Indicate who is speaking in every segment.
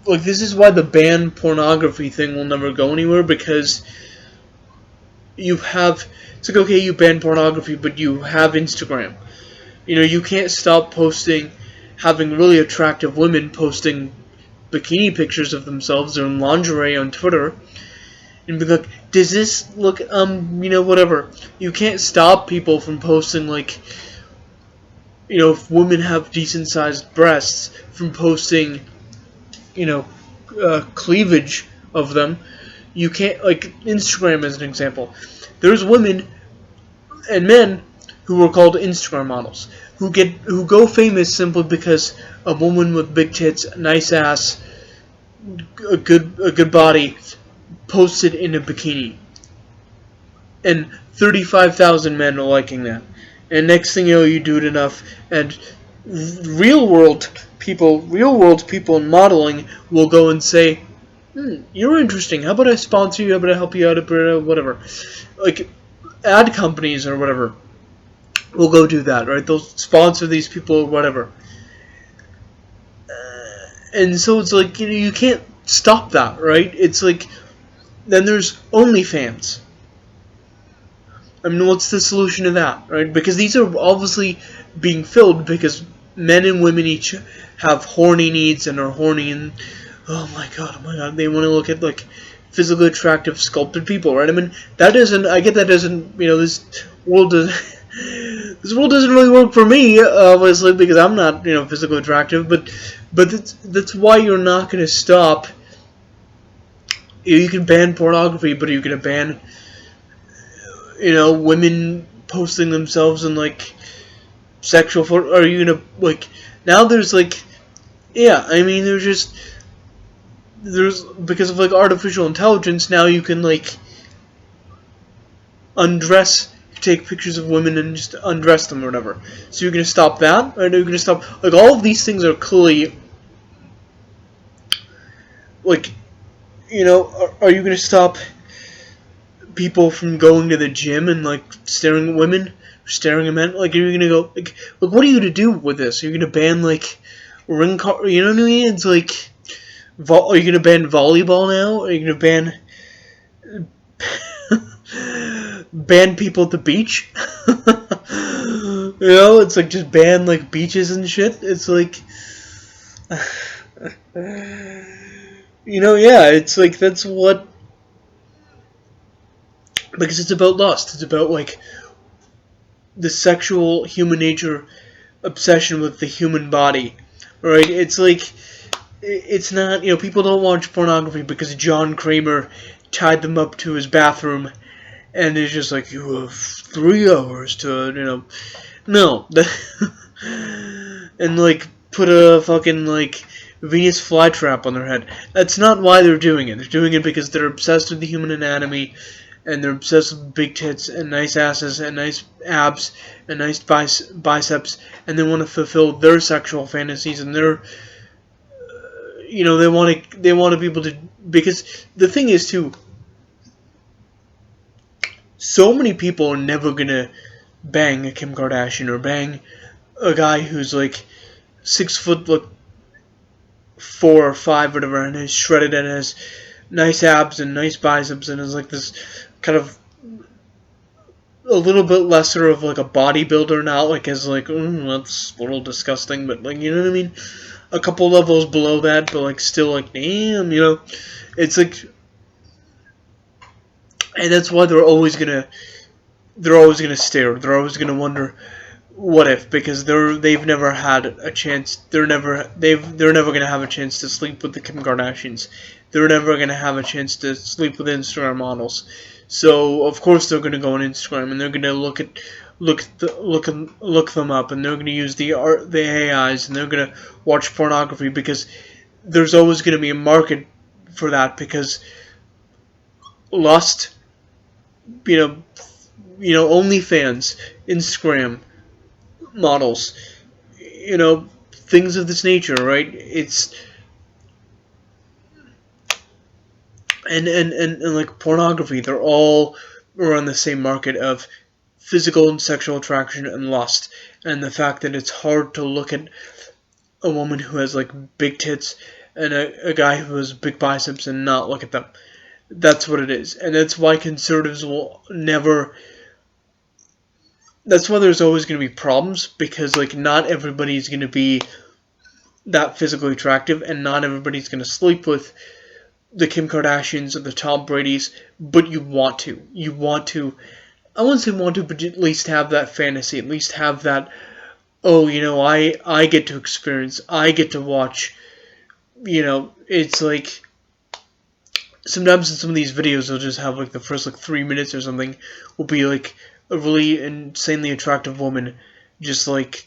Speaker 1: like, this is why the ban pornography thing will never go anywhere, because you have, it's like, okay, you ban pornography, but you have Instagram. You know, you can't stop posting, having really attractive women posting bikini pictures of themselves or in lingerie on Twitter, and be like, does this look, whatever. You can't stop people from posting, like, if women have decent sized breasts, from posting, you know, cleavage of them. You can't, like, Instagram as an example. There's women and men who are called Instagram models who go famous simply because a woman with big tits, nice ass, a good body posted in a bikini, and 35,000 men are liking that. And next thing you know, you do it enough, and real world people in modeling will go and say, you're interesting. How about I sponsor you? How about I help you out? Whatever. Like, ad companies or whatever will go do that, right? They'll sponsor these people or whatever. And so it's like, you can't stop that, right? It's like, then there's OnlyFans. I mean, what's the solution to that, right? Because these are obviously being filled because men and women each have horny needs and are horny, and oh my god, they want to look at, like, physically attractive sculpted people, right? I mean, I get that doesn't, this world does, this world doesn't really work for me, obviously, because I'm not, physically attractive, but that's why you're not going to stop. You can ban pornography, but are you going to ban, women posting themselves in, like, sexual photo? Are you going to, like, now there's, like, yeah, I mean, there's, because of, like, artificial intelligence, now you can, like, take pictures of women and just undress them or whatever. So you're going to stop that? Or are you going to stop, like, all of these things are clearly, like, are you going to stop people from going to the gym and, like, staring at women, staring at men? Like, are you going to go, like, what are you going to do with this? Are you going to ban, like, ring car, you know what I mean? It's like, are you going to ban volleyball now? Are you going to ban people at the beach? It's like, just ban, like, beaches and shit. It's like, yeah, it's like, that's what, because it's about lust. It's about, like, the sexual human nature obsession with the human body, right? It's like, it's not, people don't watch pornography because John Kramer tied them up to his bathroom and it's just like, you have 3 hours to, no. And, like, put a fucking, like, Venus flytrap on their head. That's not why they're doing it. They're doing it because they're obsessed with the human anatomy, and they're obsessed with big tits and nice asses and nice abs and nice biceps, and they want to fulfill their sexual fantasies and their, they want to be able to, because the thing is too, so many people are never gonna bang a Kim Kardashian or bang a guy who's, like, 6 foot, like, 4 or 5, whatever, and is shredded and has nice abs and nice biceps and is, like, this kind of a little bit lesser of, like, a bodybuilder, not like as, like, that's a little disgusting, but, like, you know what I mean? A couple levels below that, but, like, still, like, damn, it's like, and that's why they're always gonna stare. They're always gonna wonder, what if? Because they've never had a chance. They're never gonna have a chance to sleep with the Kim Kardashians. They're never gonna have a chance to sleep with Instagram models. So of course they're gonna go on Instagram and they're gonna look them up, and they're gonna use the AIs, and they're gonna watch pornography, because there's always gonna be a market for that, because lust, OnlyFans, Instagram models, things of this nature, right? It's and like pornography, they're all around the same market of physical and sexual attraction and lust, and the fact that it's hard to look at a woman who has, like, big tits and a guy who has big biceps and not look at them. That's what it is. And that's why conservatives will never. That's why there's always going to be problems, because, like, not everybody's going to be that physically attractive, and not everybody's going to sleep with the Kim Kardashians or the Tom Bradys, but you want to. You want to. I wouldn't say want to, but at least have that fantasy. At least have that, oh, I get to experience. I get to watch. It's like, sometimes in some of these videos, they'll just have, like, the first, like, 3 minutes or something will be, like, a really insanely attractive woman just, like,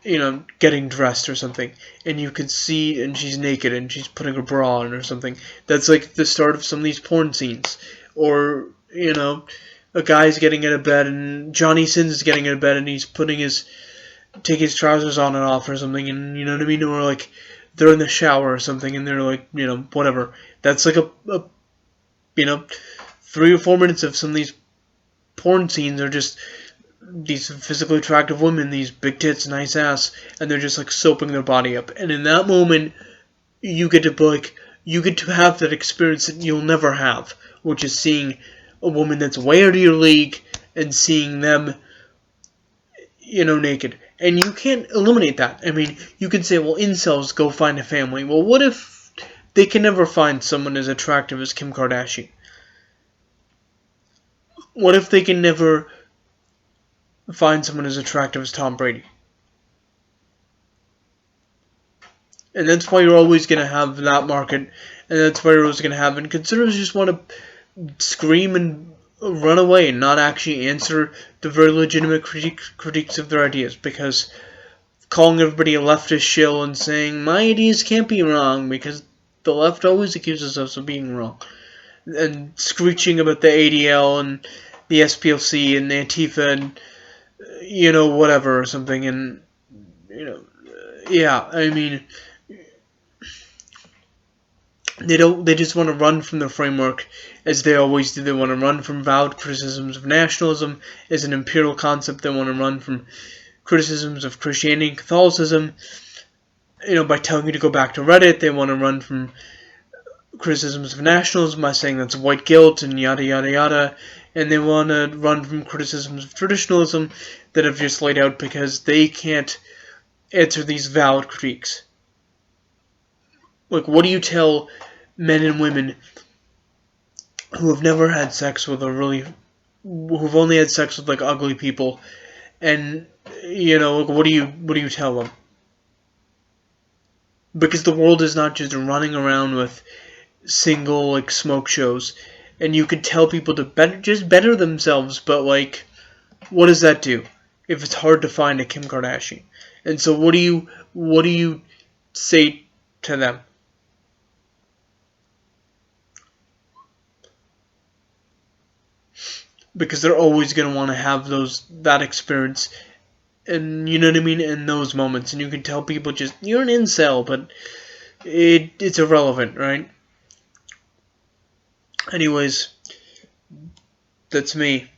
Speaker 1: getting dressed or something, and you can see, and she's naked, and she's putting a bra on or something. That's, like, the start of some of these porn scenes. Or, a guy's getting out of bed, and Johnny Sins is getting out of bed, and he's taking his trousers on and off or something, and, you know what I mean? Or, like, they're in the shower or something, and they're, like, whatever. That's, like, a 3 or 4 minutes of some of these porn scenes are just these physically attractive women, these big tits, nice ass, and they're just, like, soaping their body up. And in that moment, you get to have that experience that you'll never have, which is seeing a woman that's way out of your league and seeing them, naked. And you can't eliminate that. I mean, you can say, well, incels go find a family. Well, what if they can never find someone as attractive as Kim Kardashian? What if they can never find someone as attractive as Tom Brady? And that's why you're always going to have that market, and that's why you're always going to have, and conservatives just want to scream and run away and not actually answer the very legitimate critiques of their ideas, because calling everybody a leftist shill and saying, my ideas can't be wrong, because the left always accuses us of being wrong, and screeching about the ADL and the SPLC and Antifa and, whatever or something, and, yeah, I mean, they just want to run from the framework, as they always do. They want to run from vowed criticisms of nationalism as an imperial concept. They want to run from criticisms of Christianity and Catholicism, by telling you to go back to Reddit. They want to run from criticisms of nationalism by saying that's white guilt and yada yada yada. And they want to run from criticisms of traditionalism that I've just laid out, because they can't answer these valid critiques. Like, what do you tell men and women who have never had sex with who've only had sex with, like, ugly people, and, what do you tell them? Because the world is not just running around with single, like, smoke shows, and you can tell people to better themselves, but, like, what does that do if it's hard to find a Kim Kardashian? And so what do you say to them? Because they're always going to want to have that experience, and you know what I mean, in those moments. And you can tell people just, you're an incel, but it's irrelevant, right? Anyways, that's me.